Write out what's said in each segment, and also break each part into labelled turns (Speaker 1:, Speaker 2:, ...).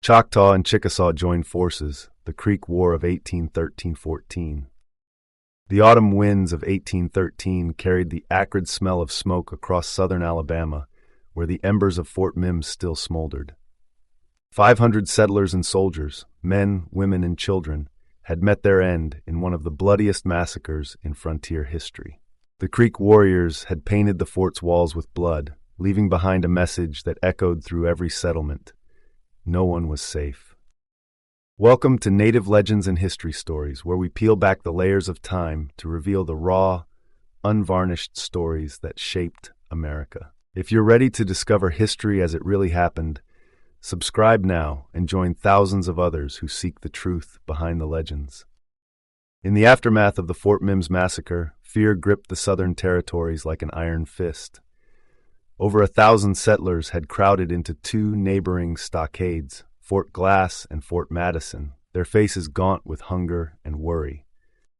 Speaker 1: Choctaw and Chickasaw joined forces, the Creek War of 1813-14. The autumn winds of 1813 carried the acrid smell of smoke across southern Alabama, where the embers of Fort Mims still smoldered. 500 settlers and soldiers, men, women, and children, had met their end in one of the bloodiest massacres in frontier history. The Creek warriors had painted the fort's walls with blood, leaving behind a message that echoed through every settlement. No one was safe. Welcome to Native Legends and History Stories, where we peel back the layers of time to reveal the raw, unvarnished stories that shaped America. If you're ready to discover history as it really happened, subscribe now and join thousands of others who seek the truth behind the legends. In the aftermath of the Fort Mims massacre, fear gripped the southern territories like an iron fist. Over 1,000 settlers had crowded into two neighboring stockades, Fort Glass and Fort Madison, their faces gaunt with hunger and worry.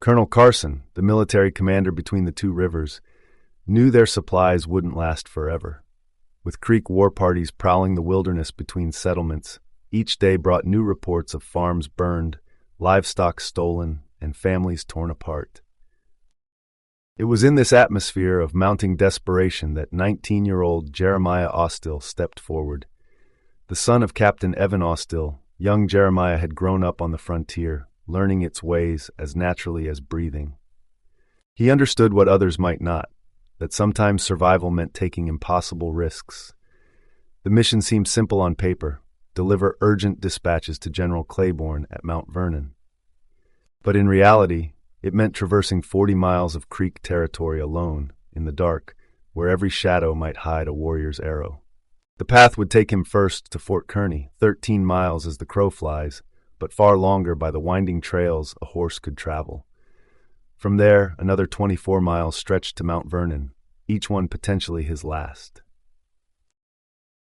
Speaker 1: Colonel Carson, the military commander between the two rivers, knew their supplies wouldn't last forever. With Creek war parties prowling the wilderness between settlements, each day brought new reports of farms burned, livestock stolen, and families torn apart. It was in this atmosphere of mounting desperation that 19-year-old Jeremiah Austill stepped forward. The son of Captain Evan Austill, young Jeremiah had grown up on the frontier, learning its ways as naturally as breathing. He understood what others might not, that sometimes survival meant taking impossible risks. The mission seemed simple on paper: deliver urgent dispatches to General Claiborne at Mount Vernon. But in reality, it meant traversing 40 miles of Creek territory alone, in the dark, where every shadow might hide a warrior's arrow. The path would take him first to Fort Kearny, 13 miles as the crow flies, but far longer by the winding trails a horse could travel. From there, another 24 miles stretched to Mount Vernon, each one potentially his last.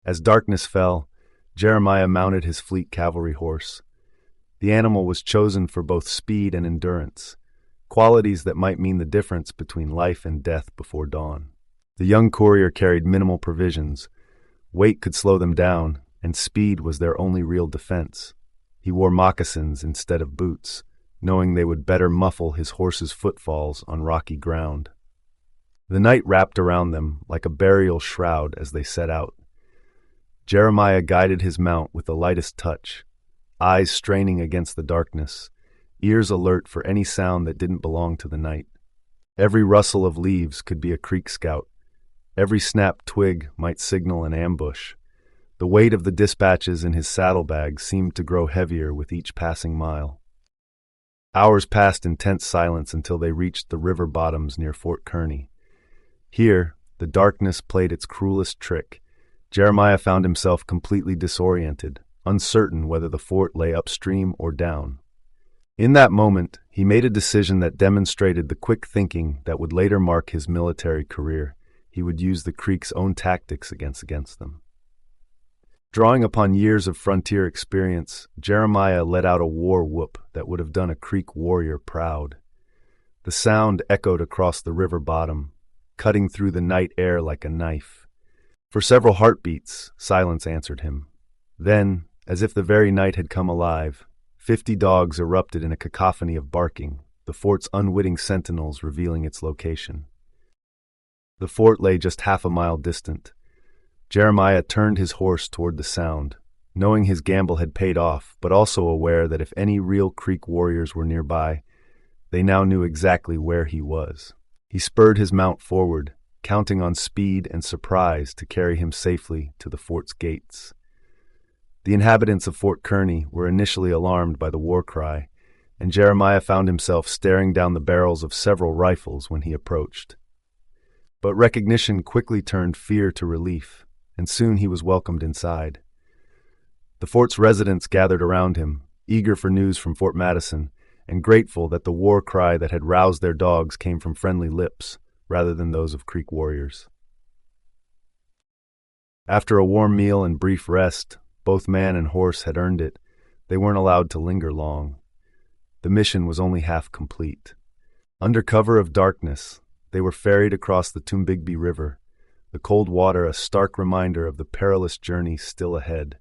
Speaker 1: As darkness fell, Jeremiah mounted his fleet cavalry horse. The animal was chosen for both speed and endurance, qualities that might mean the difference between life and death before dawn. The young courier carried minimal provisions. Weight could slow them down, and speed was their only real defense. He wore moccasins instead of boots, knowing they would better muffle his horse's footfalls on rocky ground. The night wrapped around them like a burial shroud as they set out. Jeremiah guided his mount with the lightest touch, eyes straining against the darkness, ears alert for any sound that didn't belong to the night. Every rustle of leaves could be a Creek scout. Every snapped twig might signal an ambush. The weight of the dispatches in his saddlebag seemed to grow heavier with each passing mile. Hours passed in tense silence until they reached the river bottoms near Fort Kearny. Here, the darkness played its cruelest trick. Jeremiah found himself completely disoriented, uncertain whether the fort lay upstream or down. In that moment, he made a decision that demonstrated the quick thinking that would later mark his military career. He would use the Creek's own tactics against them. Drawing upon years of frontier experience, Jeremiah let out a war whoop that would have done a Creek warrior proud. The sound echoed across the river bottom, cutting through the night air like a knife. For several heartbeats, silence answered him. Then, as if the very night had come alive, 50 dogs erupted in a cacophony of barking, the fort's unwitting sentinels revealing its location. The fort lay just half a mile distant. Jeremiah turned his horse toward the sound, knowing his gamble had paid off, but also aware that if any real Creek warriors were nearby, they now knew exactly where he was. He spurred his mount forward, counting on speed and surprise to carry him safely to the fort's gates. The inhabitants of Fort Kearny were initially alarmed by the war cry, and Jeremiah found himself staring down the barrels of several rifles when he approached. But recognition quickly turned fear to relief, and soon he was welcomed inside. The fort's residents gathered around him, eager for news from Fort Madison, and grateful that the war cry that had roused their dogs came from friendly lips, rather than those of Creek warriors. After a warm meal and brief rest, both man and horse had earned it. They weren't allowed to linger long. The mission was only half complete. Under cover of darkness, they were ferried across the Tombigbee River, the cold water a stark reminder of the perilous journey still ahead.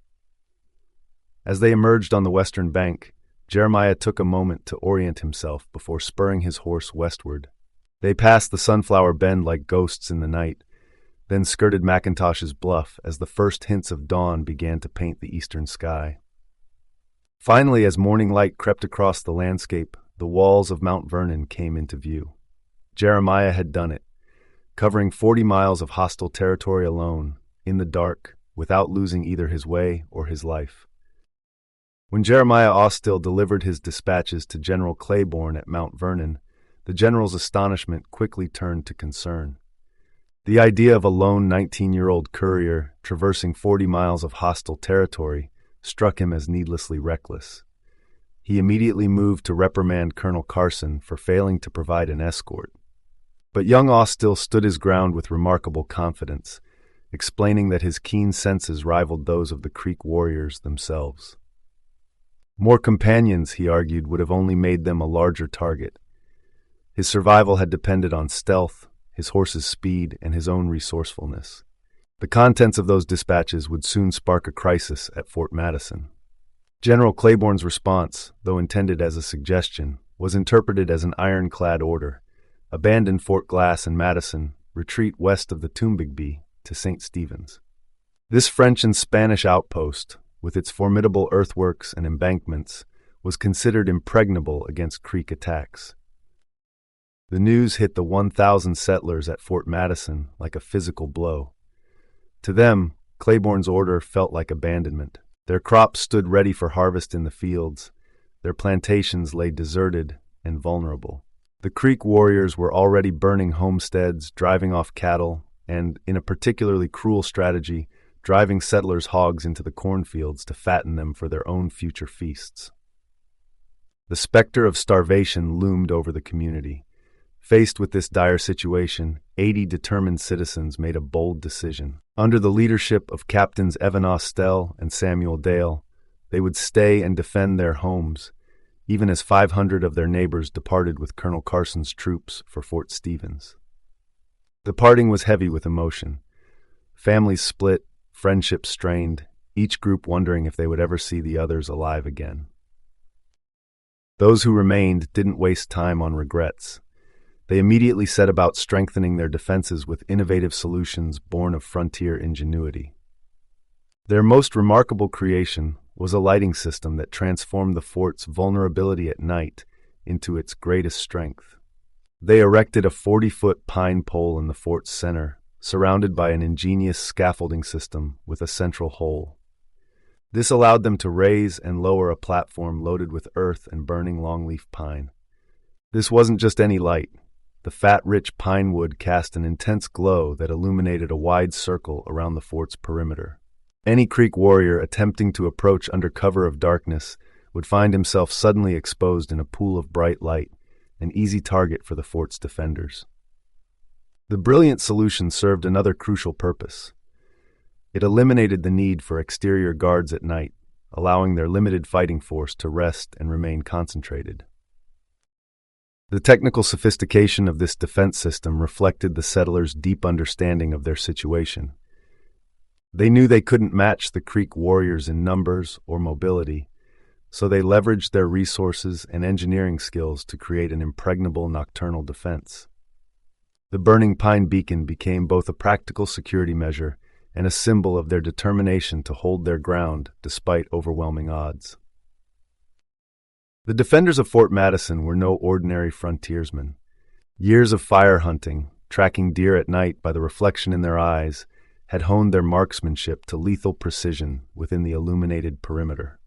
Speaker 1: As they emerged on the western bank, Jeremiah took a moment to orient himself before spurring his horse westward. They passed the Sunflower Bend like ghosts in the night, then skirted McIntosh's Bluff as the first hints of dawn began to paint the eastern sky. Finally, as morning light crept across the landscape, the walls of Mount Vernon came into view. Jeremiah had done it, covering 40 miles of hostile territory alone, in the dark, without losing either his way or his life. When Jeremiah Austill delivered his dispatches to General Claiborne at Mount Vernon, the general's astonishment quickly turned to concern. The idea of a lone 19-year-old courier traversing 40 miles of hostile territory struck him as needlessly reckless. He immediately moved to reprimand Colonel Carson for failing to provide an escort. But young Austill stood his ground with remarkable confidence, explaining that his keen senses rivaled those of the Creek warriors themselves. More companions, he argued, would have only made them a larger target. His survival had depended on stealth, his horse's speed, and his own resourcefulness. The contents of those dispatches would soon spark a crisis at Fort Madison. General Claiborne's response, though intended as a suggestion, was interpreted as an ironclad order: abandon Fort Glass and Madison, retreat west of the Tombigbee to St. Stephen's. This French and Spanish outpost, with its formidable earthworks and embankments, was considered impregnable against Creek attacks. The news hit the 1,000 settlers at Fort Madison like a physical blow. To them, Claiborne's order felt like abandonment. Their crops stood ready for harvest in the fields. Their plantations lay deserted and vulnerable. The Creek warriors were already burning homesteads, driving off cattle, and, in a particularly cruel strategy, driving settlers' hogs into the cornfields to fatten them for their own future feasts. The specter of starvation loomed over the community. Faced with this dire situation, 80 determined citizens made a bold decision. Under the leadership of Captains Evan Austill and Samuel Dale, they would stay and defend their homes, even as 500 of their neighbors departed with Colonel Carson's troops for Fort Stevens. The parting was heavy with emotion. Families split, friendships strained, each group wondering if they would ever see the others alive again. Those who remained didn't waste time on regrets. They immediately set about strengthening their defenses with innovative solutions born of frontier ingenuity. Their most remarkable creation was a lighting system that transformed the fort's vulnerability at night into its greatest strength. They erected a 40-foot pine pole in the fort's center, surrounded by an ingenious scaffolding system with a central hole. This allowed them to raise and lower a platform loaded with earth and burning longleaf pine. This wasn't just any light. The fat, rich pine wood cast an intense glow that illuminated a wide circle around the fort's perimeter. Any Creek warrior attempting to approach under cover of darkness would find himself suddenly exposed in a pool of bright light, an easy target for the fort's defenders. The brilliant solution served another crucial purpose. It eliminated the need for exterior guards at night, allowing their limited fighting force to rest and remain concentrated. The technical sophistication of this defense system reflected the settlers' deep understanding of their situation. They knew they couldn't match the Creek warriors in numbers or mobility, so they leveraged their resources and engineering skills to create an impregnable nocturnal defense. The burning pine beacon became both a practical security measure and a symbol of their determination to hold their ground despite overwhelming odds. The defenders of Fort Madison were no ordinary frontiersmen. Years of fire hunting, tracking deer at night by the reflection in their eyes, had honed their marksmanship to lethal precision within the illuminated perimeter.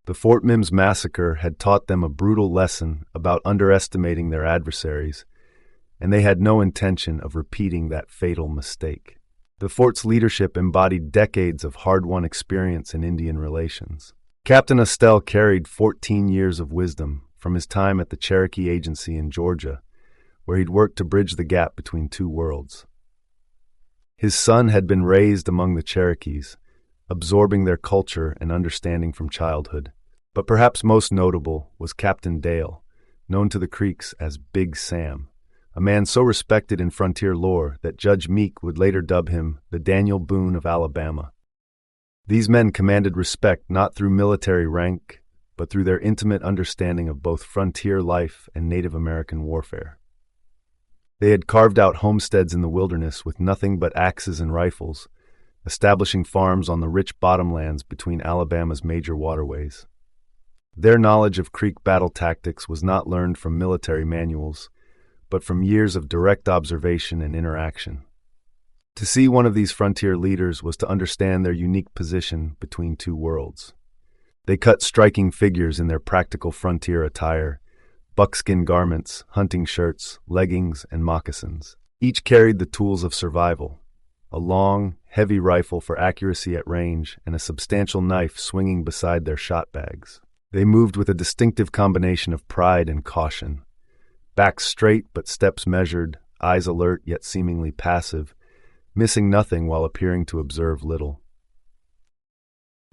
Speaker 1: The Fort Mims massacre had taught them a brutal lesson about underestimating their adversaries, and they had no intention of repeating that fatal mistake. The fort's leadership embodied decades of hard-won experience in Indian relations. Captain Austill carried 14 years of wisdom from his time at the Cherokee Agency in Georgia, where he'd worked to bridge the gap between two worlds. His son had been raised among the Cherokees, absorbing their culture and understanding from childhood. But perhaps most notable was Captain Dale, known to the Creeks as Big Sam, a man so respected in frontier lore that Judge Meek would later dub him the Daniel Boone of Alabama. These men commanded respect not through military rank, but through their intimate understanding of both frontier life and Native American warfare. They had carved out homesteads in the wilderness with nothing but axes and rifles, establishing farms on the rich bottomlands between Alabama's major waterways. Their knowledge of Creek battle tactics was not learned from military manuals, but from years of direct observation and interaction. To see one of these frontier leaders was to understand their unique position between two worlds. They cut striking figures in their practical frontier attire, buckskin garments, hunting shirts, leggings, and moccasins. Each carried the tools of survival, a long, heavy rifle for accuracy at range and a substantial knife swinging beside their shot bags. They moved with a distinctive combination of pride and caution, backs straight but steps measured, eyes alert yet seemingly passive, missing nothing while appearing to observe little.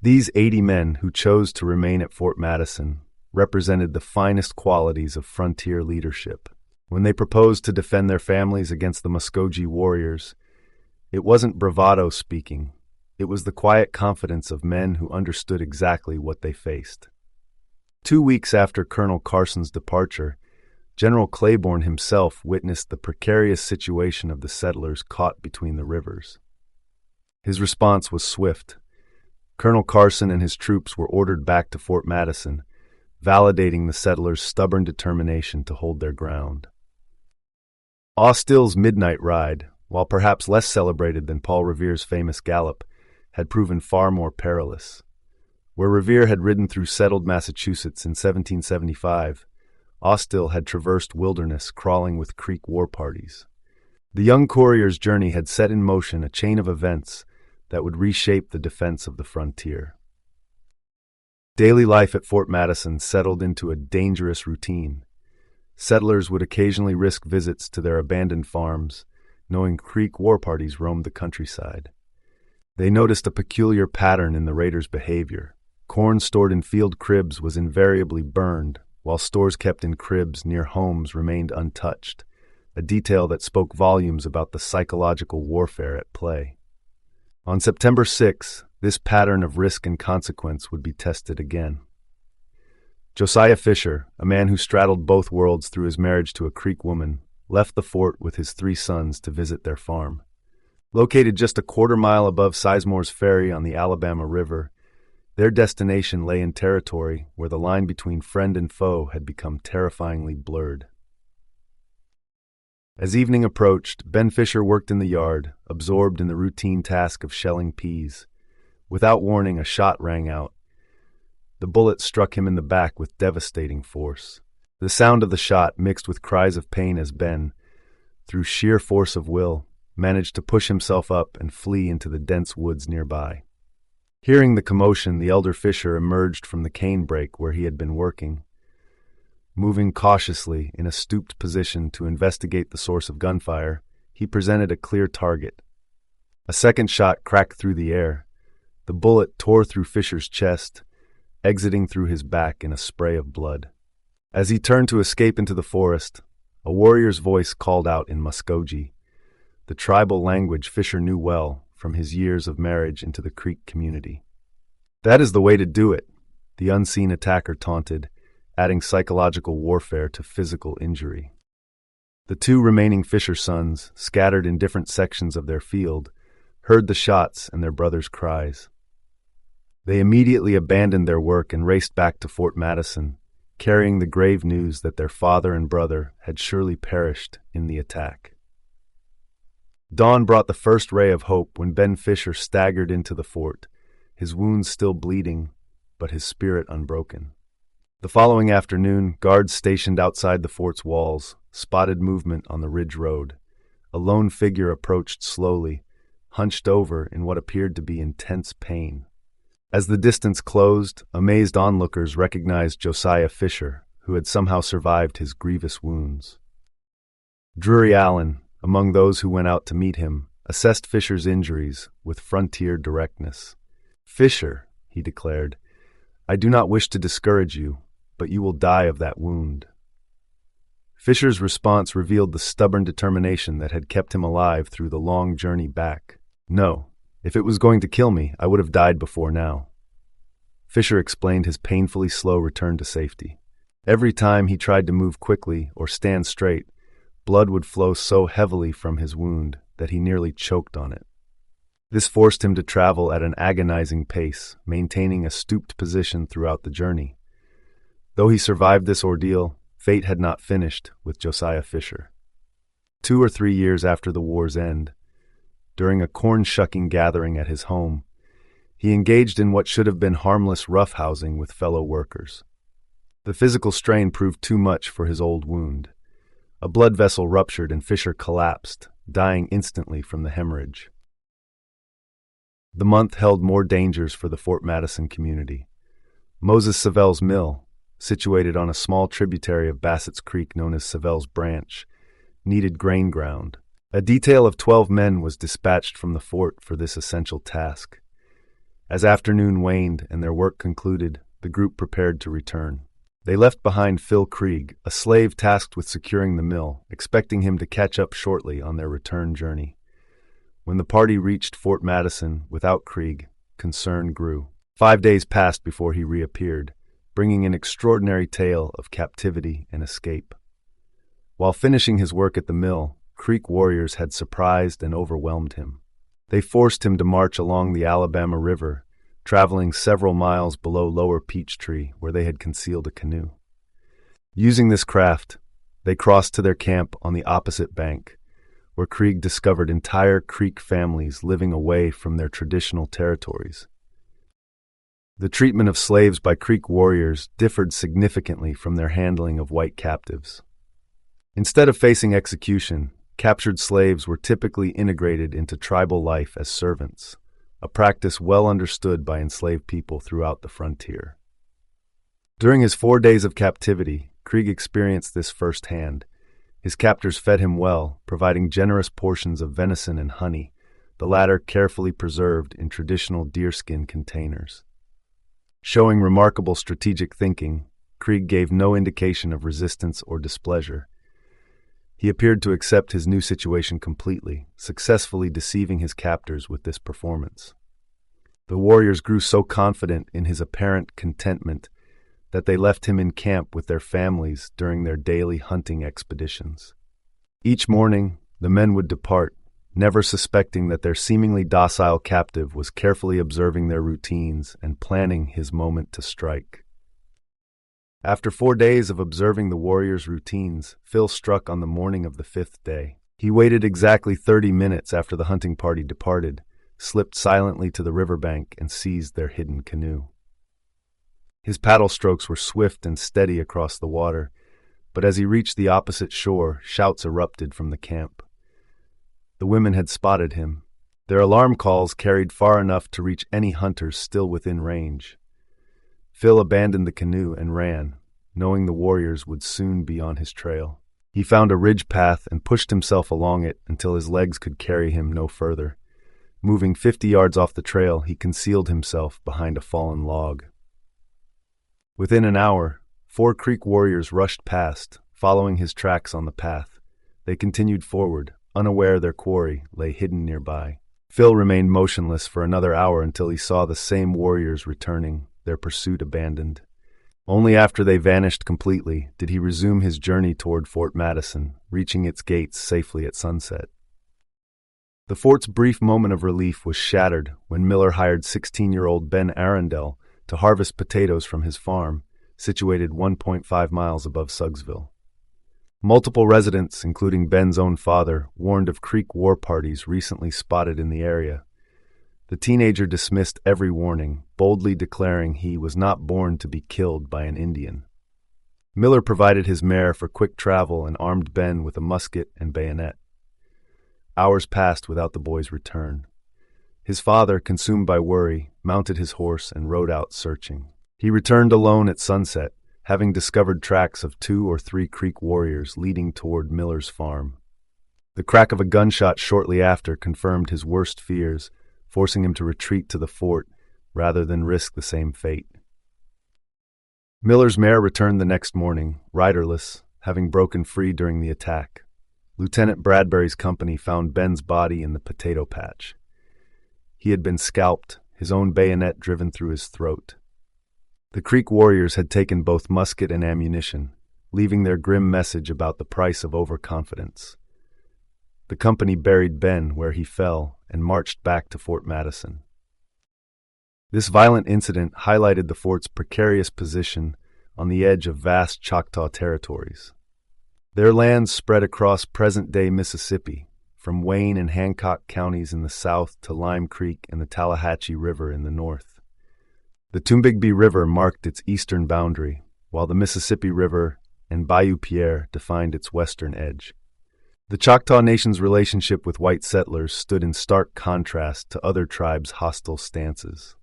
Speaker 1: These 80 men who chose to remain at Fort Madison represented the finest qualities of frontier leadership. When they proposed to defend their families against the Muskogee warriors, it wasn't bravado speaking. It was the quiet confidence of men who understood exactly what they faced. 2 weeks after Colonel Carson's departure, General Claiborne himself witnessed the precarious situation of the settlers caught between the rivers. His response was swift. Colonel Carson and his troops were ordered back to Fort Madison, validating the settlers' stubborn determination to hold their ground. Austill's midnight ride, while perhaps less celebrated than Paul Revere's famous gallop, had proven far more perilous. Where Revere had ridden through settled Massachusetts in 1775, Austill had traversed wilderness crawling with Creek war parties. The young courier's journey had set in motion a chain of events that would reshape the defense of the frontier. Daily life at Fort Madison settled into a dangerous routine. Settlers would occasionally risk visits to their abandoned farms, knowing Creek war parties roamed the countryside. They noticed a peculiar pattern in the raiders' behavior. Corn stored in field cribs was invariably burned, while stores kept in cribs near homes remained untouched, a detail that spoke volumes about the psychological warfare at play. On September 6, this pattern of risk and consequence would be tested again. Josiah Fisher, a man who straddled both worlds through his marriage to a Creek woman, left the fort with his 3 sons to visit their farm. Located just a quarter-mile above Sizemore's Ferry on the Alabama River, their destination lay in territory where the line between friend and foe had become terrifyingly blurred. As evening approached, Ben Fisher worked in the yard, absorbed in the routine task of shelling peas. Without warning, a shot rang out. The bullet struck him in the back with devastating force. The sound of the shot mixed with cries of pain as Ben, through sheer force of will, managed to push himself up and flee into the dense woods nearby. Hearing the commotion, the elder Fisher emerged from the cane brake where he had been working. Moving cautiously in a stooped position to investigate the source of gunfire, he presented a clear target. A second shot cracked through the air. The bullet tore through Fisher's chest, exiting through his back in a spray of blood. As he turned to escape into the forest, a warrior's voice called out in Muskogee, the tribal language Fisher knew well from his years of marriage into the Creek community. "That is the way to do it," the unseen attacker taunted, adding psychological warfare to physical injury. The 2 remaining Fisher sons, scattered in different sections of their field, heard the shots and their brother's cries. They immediately abandoned their work and raced back to Fort Madison, carrying the grave news that their father and brother had surely perished in the attack. Dawn brought the first ray of hope when Ben Fisher staggered into the fort, his wounds still bleeding, but his spirit unbroken. The following afternoon, guards stationed outside the fort's walls spotted movement on the ridge road. A lone figure approached slowly, hunched over in what appeared to be intense pain. As the distance closed, amazed onlookers recognized Josiah Fisher, who had somehow survived his grievous wounds. Drury Allen, among those who went out to meet him, assessed Fisher's injuries with frontier directness. "Fisher," he declared, "I do not wish to discourage you, but you will die of that wound." Fisher's response revealed the stubborn determination that had kept him alive through the long journey back. "No, If it was going to kill me, I would have died before now. Fisher explained his painfully slow return to safety. Every time he tried to move quickly or stand straight, blood would flow so heavily from his wound that he nearly choked on it. This forced him to travel at an agonizing pace, maintaining a stooped position throughout the journey. Though he survived this ordeal, fate had not finished with Josiah Fisher. 2 or 3 years after the war's end, during a corn-shucking gathering at his home, he engaged in what should have been harmless roughhousing with fellow workers. The physical strain proved too much for his old wound. A blood vessel ruptured and Fisher collapsed, dying instantly from the hemorrhage. The month held more dangers for the Fort Madison community. Moses Savell's mill, situated on a small tributary of Bassett's Creek known as Savell's Branch, needed grain ground. A detail of 12 men was dispatched from the fort for this essential task. As afternoon waned and their work concluded, the group prepared to return. They left behind Phil Krieg, a slave tasked with securing the mill, expecting him to catch up shortly on their return journey. When the party reached Fort Madison without Krieg, concern grew. 5 days passed before he reappeared, bringing an extraordinary tale of captivity and escape. While finishing his work at the mill, Creek warriors had surprised and overwhelmed him. They forced him to march along the Alabama River, traveling several miles below Lower Peachtree, where they had concealed a canoe. Using this craft, they crossed to their camp on the opposite bank, where Krieg discovered entire Creek families living away from their traditional territories. The treatment of slaves by Creek warriors differed significantly from their handling of white captives. Instead of facing execution, captured slaves were typically integrated into tribal life as servants, a practice well understood by enslaved people throughout the frontier. During his 4 days of captivity, Krieg experienced this firsthand. His captors fed him well, providing generous portions of venison and honey, the latter carefully preserved in traditional deerskin containers. Showing remarkable strategic thinking, Krieg gave no indication of resistance or displeasure. He appeared to accept his new situation completely, successfully deceiving his captors with this performance. The warriors grew so confident in his apparent contentment that they left him in camp with their families during their daily hunting expeditions. Each morning, the men would depart, never suspecting that their seemingly docile captive was carefully observing their routines and planning his moment to strike. After 4 days of observing the warriors' routines, Phil struck on the morning of the 5th day. He waited exactly 30 minutes after the hunting party departed, slipped silently to the riverbank, and seized their hidden canoe. His paddle strokes were swift and steady across the water, but as he reached the opposite shore, shouts erupted from the camp. The women had spotted him. Their alarm calls carried far enough to reach any hunters still within range. Phil abandoned the canoe and ran, knowing the warriors would soon be on his trail. He found a ridge path and pushed himself along it until his legs could carry him no further. Moving 50 yards off the trail, he concealed himself behind a fallen log. Within an hour, 4 Creek warriors rushed past, following his tracks on the path. They continued forward, unaware their quarry lay hidden nearby. Phil remained motionless for another hour until he saw the same warriors returning, their pursuit abandoned. Only after they vanished completely did he resume his journey toward Fort Madison, reaching its gates safely at sunset. The fort's brief moment of relief was shattered when Miller hired 16-year-old Ben Arundel to harvest potatoes from his farm, situated 1.5 miles above Suggsville. Multiple residents, including Ben's own father, warned of Creek war parties recently spotted in the area. The teenager dismissed every warning, boldly declaring he was not born to be killed by an Indian. Miller provided his mare for quick travel and armed Ben with a musket and bayonet. Hours passed without the boy's return. His father, consumed by worry, mounted his horse and rode out searching. He returned alone at sunset, having discovered tracks of 2 or 3 Creek warriors leading toward Miller's farm. The crack of a gunshot shortly after confirmed his worst fears, forcing him to retreat to the fort rather than risk the same fate. Miller's mare returned the next morning, riderless, having broken free during the attack. Lieutenant Bradbury's company found Ben's body in the potato patch. he had been scalped, his own bayonet driven through his throat. The Creek warriors had taken both musket and ammunition, leaving their grim message about the price of overconfidence. The company buried Ben where he fell and marched back to Fort Madison. This violent incident highlighted the fort's precarious position on the edge of vast Choctaw territories. Their lands spread across present-day Mississippi, from Wayne and Hancock counties in the south to Lime Creek and the Tallahatchie River in the north. The Tombigbee River marked its eastern boundary, while the Mississippi River and Bayou Pierre defined its western edge. The Choctaw Nation's relationship with white settlers stood in stark contrast to other tribes' hostile stances.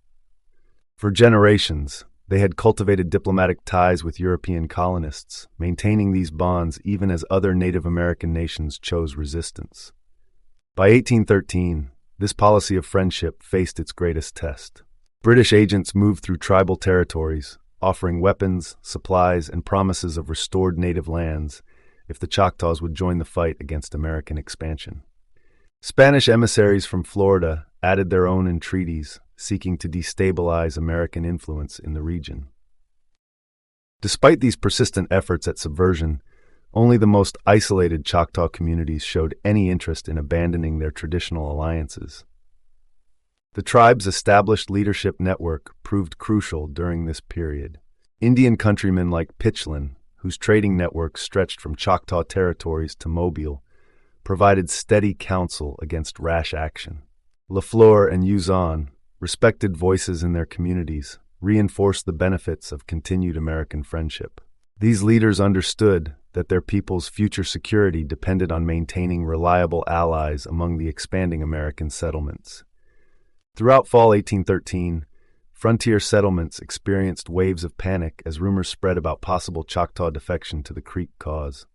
Speaker 1: For generations, they had cultivated diplomatic ties with European colonists, maintaining these bonds even as other Native American nations chose resistance. By 1813, this policy of friendship faced its greatest test. British agents moved through tribal territories, offering weapons, supplies, and promises of restored native lands if the Choctaws would join the fight against American expansion. Spanish emissaries from Florida added their own entreaties, seeking to destabilize American influence in the region. Despite these persistent efforts at subversion, only the most isolated Choctaw communities showed any interest in abandoning their traditional alliances. The tribe's established leadership network proved crucial during this period. Indian countrymen like Pitchlynn, whose trading network stretched from Choctaw territories to Mobile, provided steady counsel against rash action. Lafleur and Uzon, respected voices in their communities, reinforced the benefits of continued American friendship. These leaders understood that their people's future security depended on maintaining reliable allies among the expanding American settlements. Throughout fall 1813, frontier settlements experienced waves of panic as rumors spread about possible Choctaw defection to the Creek cause.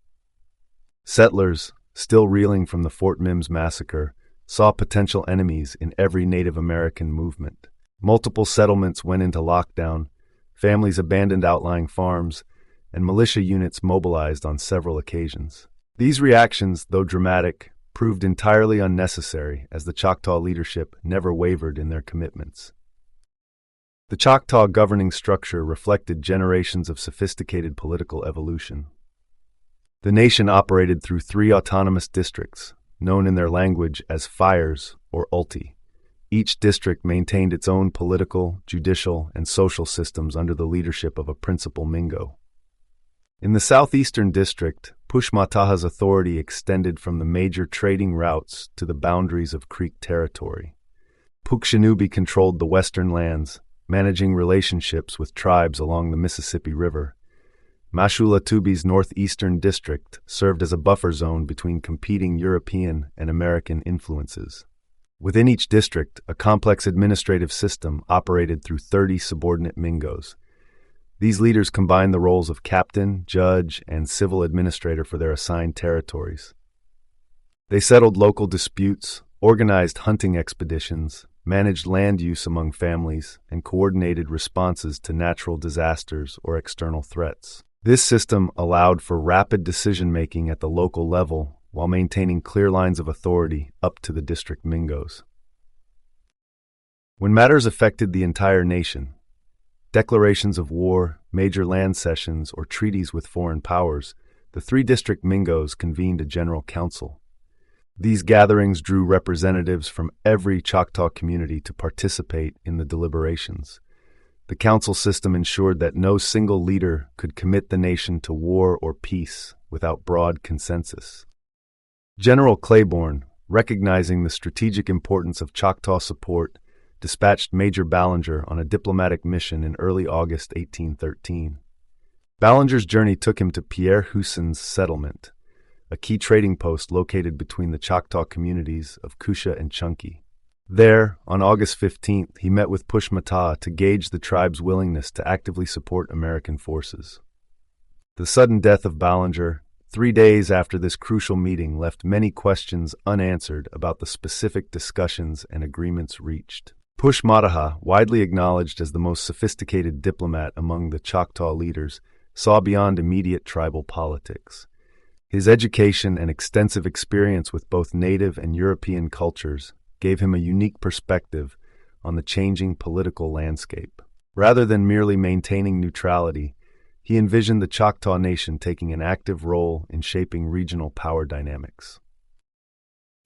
Speaker 1: Settlers, still reeling from the Fort Mims massacre, saw potential enemies in every Native American movement. Multiple settlements went into lockdown, families abandoned outlying farms, and militia units mobilized on several occasions. These reactions, though dramatic, proved entirely unnecessary as the Choctaw leadership never wavered in their commitments. The Choctaw governing structure reflected generations of sophisticated political evolution. The nation operated through 3 autonomous districts, known in their language as fires or ulti. Each district maintained its own political, judicial, and social systems under the leadership of a principal Mingo. In the southeastern district, Pushmataha's authority extended from the major trading routes to the boundaries of Creek territory. Pukshinubi controlled the western lands, managing relationships with tribes along the Mississippi River. Mashoulatubi's northeastern district served as a buffer zone between competing European and American influences. Within each district, a complex administrative system operated through 30 subordinate Mingos. These leaders combined the roles of captain, judge, and civil administrator for their assigned territories. They settled local disputes, organized hunting expeditions, managed land use among families, and coordinated responses to natural disasters or external threats. This system allowed for rapid decision-making at the local level while maintaining clear lines of authority up to the district Mingos. When matters affected the entire nation, declarations of war, major land cessions, or treaties with foreign powers, the 3 district Mingos convened a general council. These gatherings drew representatives from every Choctaw community to participate in the deliberations. The council system ensured that no single leader could commit the nation to war or peace without broad consensus. General Claiborne, recognizing the strategic importance of Choctaw support, dispatched Major Ballinger on a diplomatic mission in early August 1813. Ballinger's journey took him to Pierre Huson's settlement, a key trading post located between the Choctaw communities of Cusha and Chunky. There, on August 15th, he met with Pushmataha to gauge the tribe's willingness to actively support American forces. The sudden death of Ballinger, 3 days after this crucial meeting, left many questions unanswered about the specific discussions and agreements reached. Pushmataha, widely acknowledged as the most sophisticated diplomat among the Choctaw leaders, saw beyond immediate tribal politics. His education and extensive experience with both native and European cultures gave him a unique perspective on the changing political landscape. Rather than merely maintaining neutrality, he envisioned the Choctaw Nation taking an active role in shaping regional power dynamics.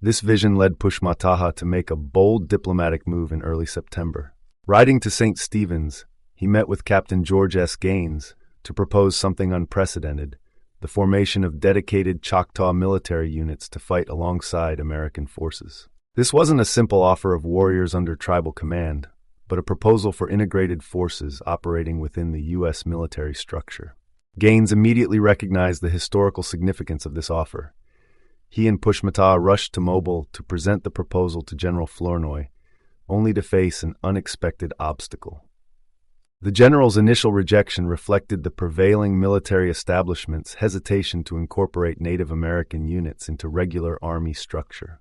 Speaker 1: This vision led Pushmataha to make a bold diplomatic move in early September. Riding to St. Stephen's, he met with Captain George S. Gaines to propose something unprecedented: the formation of dedicated Choctaw military units to fight alongside American forces. This wasn't a simple offer of warriors under tribal command, but a proposal for integrated forces operating within the U.S. military structure. Gaines immediately recognized the historical significance of this offer. He and Pushmataha rushed to Mobile to present the proposal to General Flournoy, only to face an unexpected obstacle. The general's initial rejection reflected the prevailing military establishment's hesitation to incorporate Native American units into regular Army structure.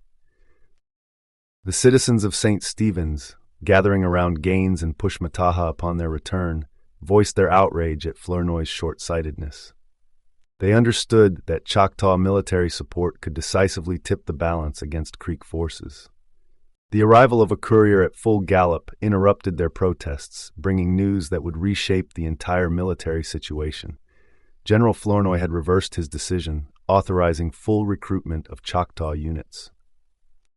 Speaker 1: The citizens of St. Stephen's, gathering around Gaines and Pushmataha upon their return, voiced their outrage at Flournoy's short-sightedness. They understood that Choctaw military support could decisively tip the balance against Creek forces. The arrival of a courier at full gallop interrupted their protests, bringing news that would reshape the entire military situation. General Flournoy had reversed his decision, authorizing full recruitment of Choctaw units.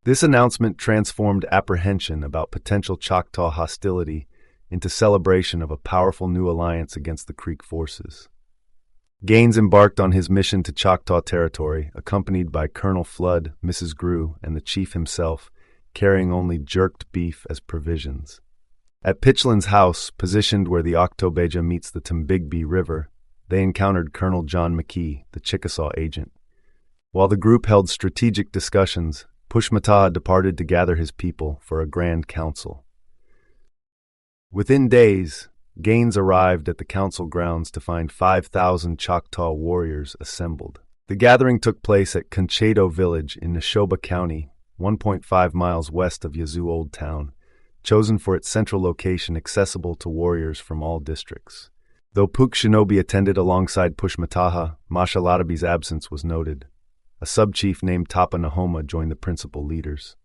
Speaker 1: This announcement transformed apprehension about potential Choctaw hostility into celebration of a powerful new alliance against the Creek forces. Gaines embarked on his mission to Choctaw territory, accompanied by Colonel Flood, Mrs. Grew, and the chief himself, carrying only jerked beef as provisions. At Pitchland's house, positioned where the Octobeja meets the Tombigbee River, they encountered Colonel John McKee, the Chickasaw agent. While the group held strategic discussions, Pushmataha departed to gather his people for a grand council. Within days, Gaines arrived at the council grounds to find 5,000 Choctaw warriors assembled. The gathering took place at Kedo village in Neshoba County, 1.5 miles west of Yazoo Old Town, chosen for its central location accessible to warriors from all districts. Though Puk Shinobi attended alongside Pushmataha, Mashalatabi's absence was noted. A sub-chief named Tapa Nahoma joined the principal leaders.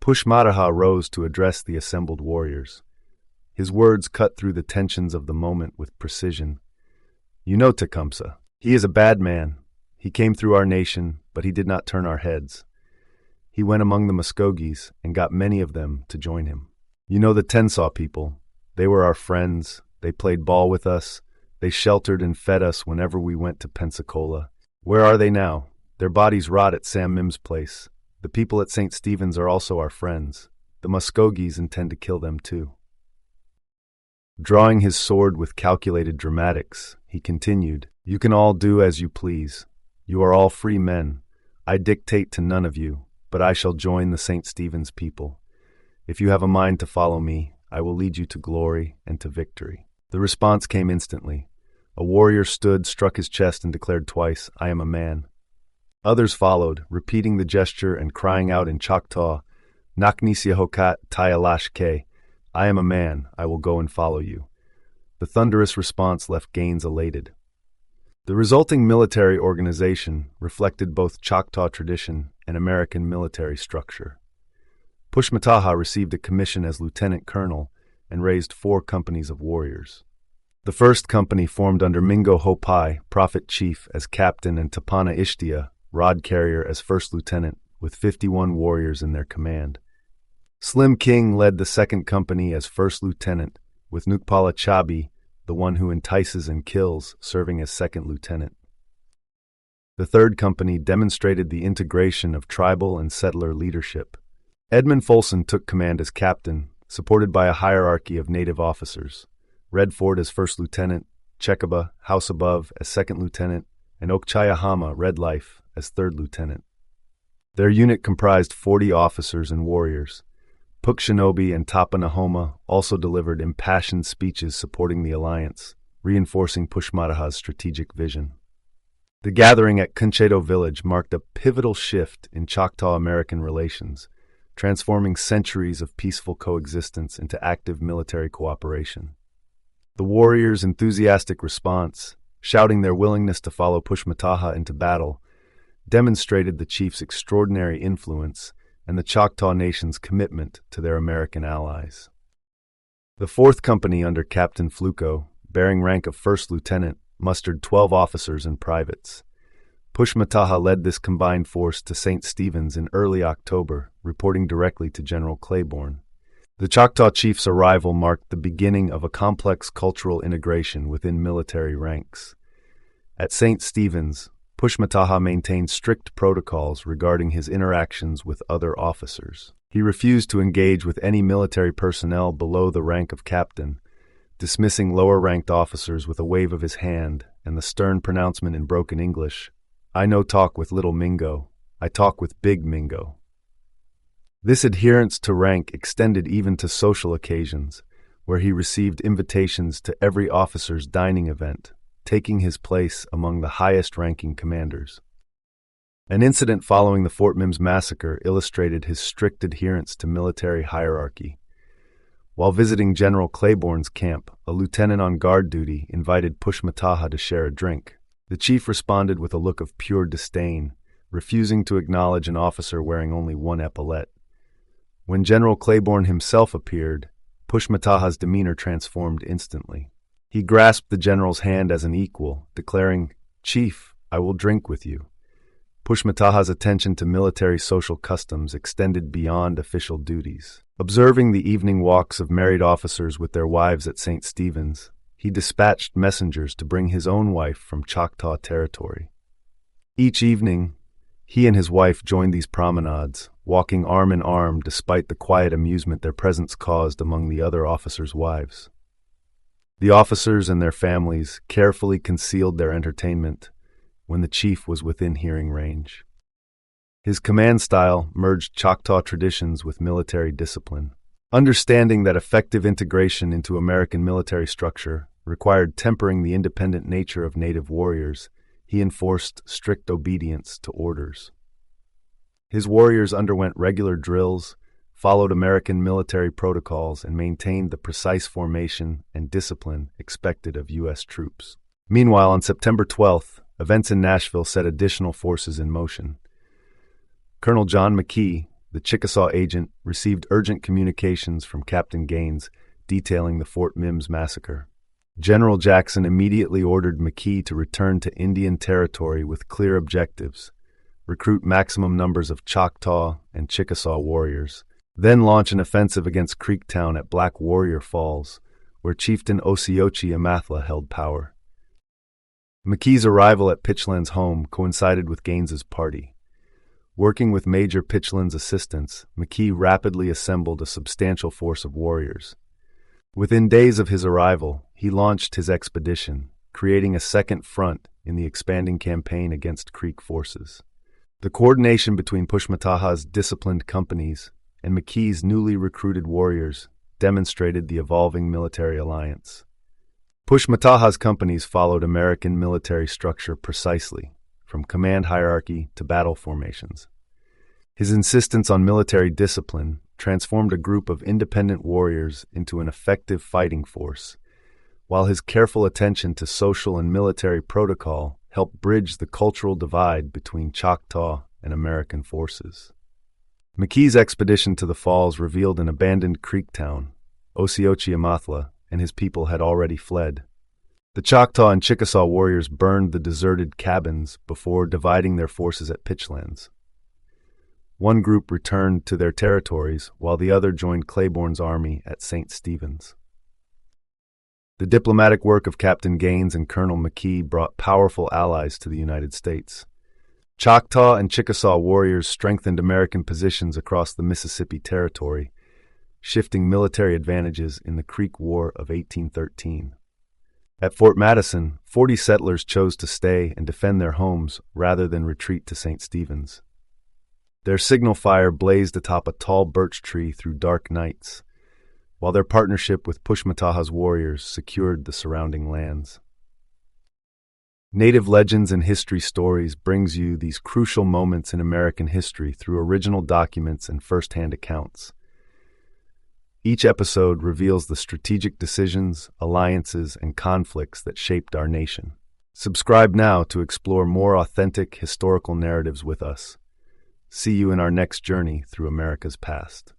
Speaker 1: Pushmataha rose to address the assembled warriors. His words cut through the tensions of the moment with precision. "You know Tecumseh. He is a bad man. He came through our nation, but he did not turn our heads. He went among the Muskogees and got many of them to join him. You know the Tensaw people. They were our friends. They played ball with us. They sheltered and fed us whenever we went to Pensacola. Where are they now? Their bodies rot at Sam Mims' place. The people at St. Stephen's are also our friends. The Muskogees intend to kill them too." Drawing his sword with calculated dramatics, he continued, "You can all do as you please. You are all free men. I dictate to none of you, but I shall join the St. Stephen's people. If you have a mind to follow me, I will lead you to glory and to victory." The response came instantly. A warrior stood, struck his chest, and declared twice, "I am a man." Others followed, repeating the gesture and crying out in Choctaw, "Naknisyahokat Tayalashke, I am a man, I will go and follow you." The thunderous response left Gaines elated. The resulting military organization reflected both Choctaw tradition and American military structure. Pushmataha received a commission as lieutenant colonel and raised 4 companies of warriors. The first company formed under Mingo Hopai, prophet chief, as captain, and Tapana Ishtia, rod carrier, as first lieutenant, with 51 warriors in their command. Slim King led the second company as first lieutenant, with Nukpala Chabi, the one who entices and kills, serving as second lieutenant. The third company demonstrated the integration of tribal and settler leadership. Edmund Folsom took command as captain, supported by a hierarchy of native officers. Redford as first lieutenant, Chekaba, House Above, as second lieutenant, and Okchayahama, Red Life, as third lieutenant. Their unit comprised 40 officers and warriors. Puk Shinobi and Tapa Nahoma also delivered impassioned speeches supporting the alliance, reinforcing Pushmataha's strategic vision. The gathering at Kedo village marked a pivotal shift in Choctaw-American relations, transforming centuries of peaceful coexistence into active military cooperation. The warriors' enthusiastic response, shouting their willingness to follow Pushmataha into battle, demonstrated the chief's extraordinary influence and the Choctaw Nation's commitment to their American allies. The 4th Company under Captain Fluco, bearing rank of first lieutenant, mustered 12 officers and privates. Pushmataha led this combined force to St. Stephen's in early October, reporting directly to General Claiborne. The Choctaw chief's arrival marked the beginning of a complex cultural integration within military ranks. At St. Stephen's, Pushmataha maintained strict protocols regarding his interactions with other officers. He refused to engage with any military personnel below the rank of captain, dismissing lower-ranked officers with a wave of his hand and the stern pronouncement in broken English, "I no talk with little Mingo, I talk with big Mingo." This adherence to rank extended even to social occasions, where he received invitations to every officer's dining event, taking his place among the highest-ranking commanders. An incident following the Fort Mims massacre illustrated his strict adherence to military hierarchy. While visiting General Claiborne's camp, a lieutenant on guard duty invited Pushmataha to share a drink. The chief responded with a look of pure disdain, refusing to acknowledge an officer wearing only one epaulette. When General Claiborne himself appeared, Pushmataha's demeanor transformed instantly. He grasped the general's hand as an equal, declaring, "Chief, I will drink with you." Pushmataha's attention to military social customs extended beyond official duties. Observing the evening walks of married officers with their wives at St. Stephen's, he dispatched messengers to bring his own wife from Choctaw territory. Each evening, he and his wife joined these promenades, walking arm in arm despite the quiet amusement their presence caused among the other officers' wives. The officers and their families carefully concealed their entertainment when the chief was within hearing range. His command style merged Choctaw traditions with military discipline. Understanding that effective integration into American military structure required tempering the independent nature of native warriors, he enforced strict obedience to orders. His warriors underwent regular drills, followed American military protocols, and maintained the precise formation and discipline expected of U.S. troops. Meanwhile, on September 12th, events in Nashville set additional forces in motion. Colonel John McKee, the Chickasaw agent, received urgent communications from Captain Gaines detailing the Fort Mims massacre. General Jackson immediately ordered McKee to return to Indian Territory with clear objectives, recruit maximum numbers of Choctaw and Chickasaw warriors, then launch an offensive against Creektown at Black Warrior Falls, where Chieftain Osiochi Amathla held power. McKee's arrival at Pitchland's home coincided with Gaines's party. Working with Major Pitchland's assistance, McKee rapidly assembled a substantial force of warriors. Within days of his arrival, he launched his expedition, creating a second front in the expanding campaign against Creek forces. The coordination between Pushmataha's disciplined companies and McKee's newly recruited warriors demonstrated the evolving military alliance. Pushmataha's companies followed American military structure precisely, from command hierarchy to battle formations. His insistence on military discipline transformed a group of independent warriors into an effective fighting force, while his careful attention to social and military protocol helped bridge the cultural divide between Choctaw and American forces. McKee's expedition to the falls revealed an abandoned Creek town. Osiochi Amathla and his people had already fled. The Choctaw and Chickasaw warriors burned the deserted cabins before dividing their forces at Pitchlands. One group returned to their territories, while the other joined Claiborne's army at St. Stephen's. The diplomatic work of Captain Gaines and Colonel McKee brought powerful allies to the United States. Choctaw and Chickasaw warriors strengthened American positions across the Mississippi Territory, shifting military advantages in the Creek War of 1813. At Fort Madison, 40 settlers chose to stay and defend their homes rather than retreat to St. Stephen's. Their signal fire blazed atop a tall birch tree through dark nights, while their partnership with Pushmataha's warriors secured the surrounding lands. Native Legends and History Stories brings you these crucial moments in American history through original documents and first-hand accounts. Each episode reveals the strategic decisions, alliances, and conflicts that shaped our nation. Subscribe now to explore more authentic historical narratives with us. See you in our next journey through America's past.